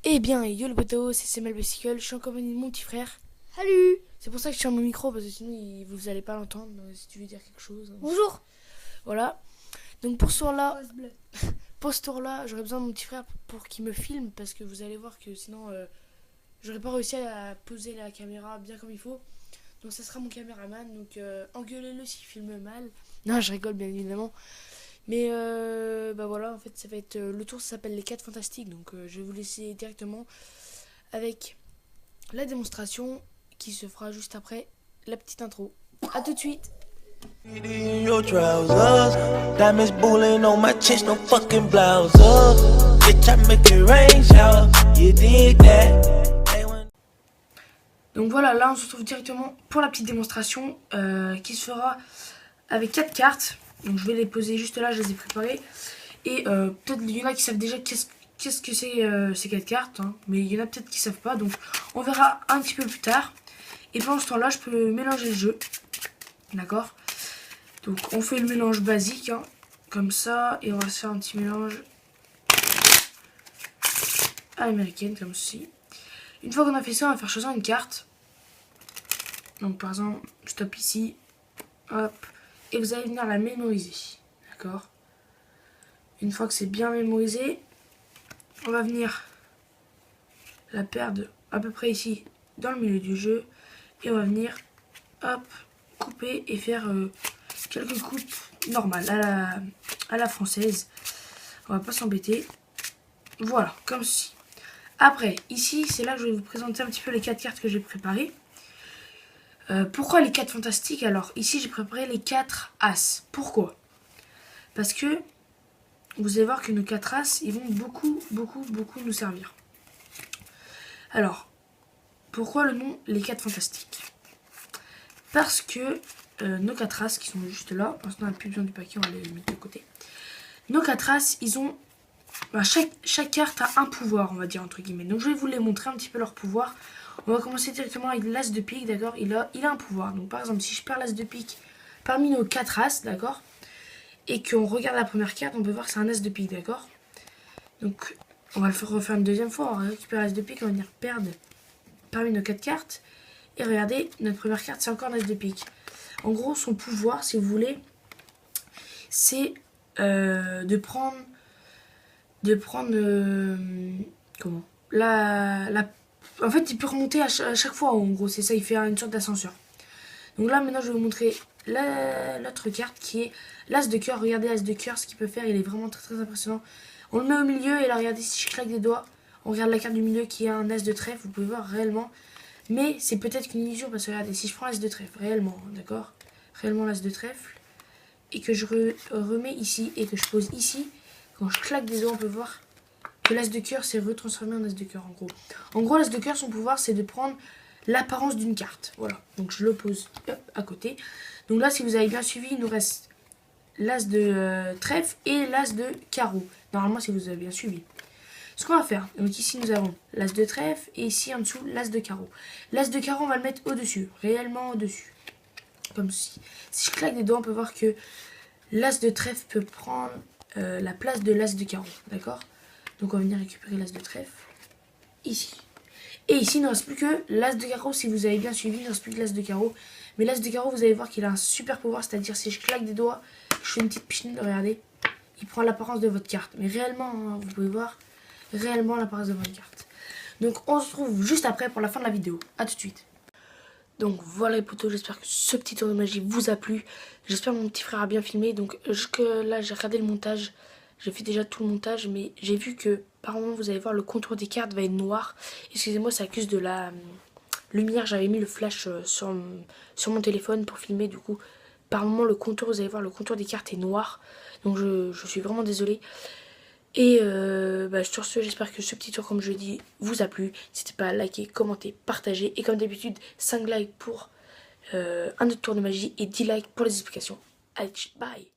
Eh bien, yo le poteau, c'est Samuel Bicycle, je suis en compagnie de mon petit frère. Salut. C'est pour ça que je tiens mon micro, parce que sinon vous allez pas l'entendre, si tu veux dire quelque chose. Bonjour. Voilà. Donc pour ce tour-là, j'aurais besoin de mon petit frère pour qu'il me filme, parce que vous allez voir que sinon, j'aurais pas réussi à poser la caméra bien comme il faut. Donc ça sera mon caméraman, donc engueulez-le s'il filme mal. Non, je rigole bien évidemment. Mais bah voilà, en fait, ça va être le tour, ça s'appelle les 4 fantastiques, donc je vais vous laisser directement avec la démonstration qui se fera juste après la petite intro. A tout de suite. Your trousers, diamonds bullying on my chest, no fucking blouse. Bitch, I make it rain shower. You did that. Donc voilà, là on se retrouve directement pour la petite démonstration qui se fera avec 4 cartes. Donc je vais les poser juste là, je les ai préparées. Et peut-être il y en a qui savent déjà qu'est-ce que c'est ces 4 cartes, hein, mais il y en a peut-être qui savent pas, donc on verra un petit peu plus tard. Et pendant ce temps-là, je peux mélanger le jeu, d'accord. Donc on fait le mélange basique, hein, comme ça, et on va se faire un petit mélange à l'américaine, comme ceci. Une fois qu'on a fait ça, on va faire choisir une carte. Donc par exemple, je tape ici, hop, et vous allez venir la mémoriser, d'accord. Une fois que c'est bien mémorisé, on va venir la perdre à peu près ici dans le milieu du jeu, et on va venir, hop, couper et faire quelques coupes normales à la française. On va pas s'embêter. Voilà, comme ceci. Après, ici, c'est là que je vais vous présenter un petit peu les 4 cartes que j'ai préparées. Pourquoi les 4 fantastiques? Alors, ici, j'ai préparé les 4 as. Pourquoi? Parce que vous allez voir que nos 4 as, ils vont beaucoup nous servir. Alors, pourquoi le nom les 4 fantastiques? Parce que nos 4 as qui sont juste là, parce qu'on n'a plus besoin du paquet, on va les mettre de côté. Nos 4 as, ils ont... Bah, chaque carte a un pouvoir, on va dire, entre guillemets. Donc je vais vous les montrer un petit peu leur pouvoir. On va commencer directement avec l'as de pique, d'accord. Il a un pouvoir. Donc par exemple, si je perds l'as de pique parmi nos 4 as, d'accord, et qu'on regarde la première carte, on peut voir que c'est un as de pique, d'accord. Donc on va le refaire une deuxième fois. On va récupérer l'as de pique, on va venir perdre parmi nos 4 cartes. Et regardez, notre première carte, c'est encore un as de pique. En gros, son pouvoir, si vous voulez, c'est de prendre comment en fait il peut remonter à chaque fois, en gros c'est ça, il fait une sorte d'ascenseur. Donc là maintenant je vais vous montrer l'autre carte qui est l'as de cœur. Regardez l'as de cœur, ce qu'il peut faire, il est vraiment très impressionnant. On le met au milieu et là regardez, si je claque des doigts, on regarde la carte du milieu qui est un as de trèfle, vous pouvez voir réellement, mais c'est peut-être qu'une illusion parce que regardez, si je prends l'as de trèfle réellement, d'accord, réellement l'as de trèfle, et que je remets ici et que je pose ici, quand je claque des doigts, on peut voir que l'as de cœur s'est retransformé en as de cœur, en gros. En gros, l'as de cœur, son pouvoir, c'est de prendre l'apparence d'une carte. Voilà. Donc, je le pose à côté. Donc là, si vous avez bien suivi, il nous reste l'as de trèfle et l'as de carreau. Normalement, si vous avez bien suivi. Ce qu'on va faire, donc ici, nous avons l'as de trèfle et ici, en dessous, l'as de carreau. L'as de carreau, on va le mettre au-dessus, réellement au-dessus. Comme ceci. Si je claque des doigts, on peut voir que l'as de trèfle peut prendre la place de l'as de carreau, d'accord. Donc on va venir récupérer l'as de trèfle ici. Et ici il ne reste plus que l'as de carreau. Si vous avez bien suivi, il ne reste plus que l'as de carreau. Mais l'as de carreau, vous allez voir qu'il a un super pouvoir, c'est-à-dire si je claque des doigts, je fais une petite piscine, regardez, il prend l'apparence de votre carte. Mais réellement, hein, vous pouvez voir réellement l'apparence de votre carte. Donc on se retrouve juste après pour la fin de la vidéo. A tout de suite. Donc voilà les potos, j'espère que ce petit tour de magie vous a plu. J'espère que mon petit frère a bien filmé. Donc jusque là j'ai regardé le montage. J'ai fait déjà tout le montage, mais j'ai vu que par moment vous allez voir le contour des cartes va être noir. Excusez-moi, ça accuse de la lumière. J'avais mis le flash sur mon téléphone pour filmer, du coup par moment le contour, vous allez voir le contour des cartes est noir. Donc je suis vraiment désolée. Et sur ce, j'espère que ce petit tour, comme je dis, vous a plu. N'hésitez pas à liker, commenter, partager. Et comme d'habitude, 5 likes pour un autre tour de magie et 10 likes pour les explications. Allez, bye!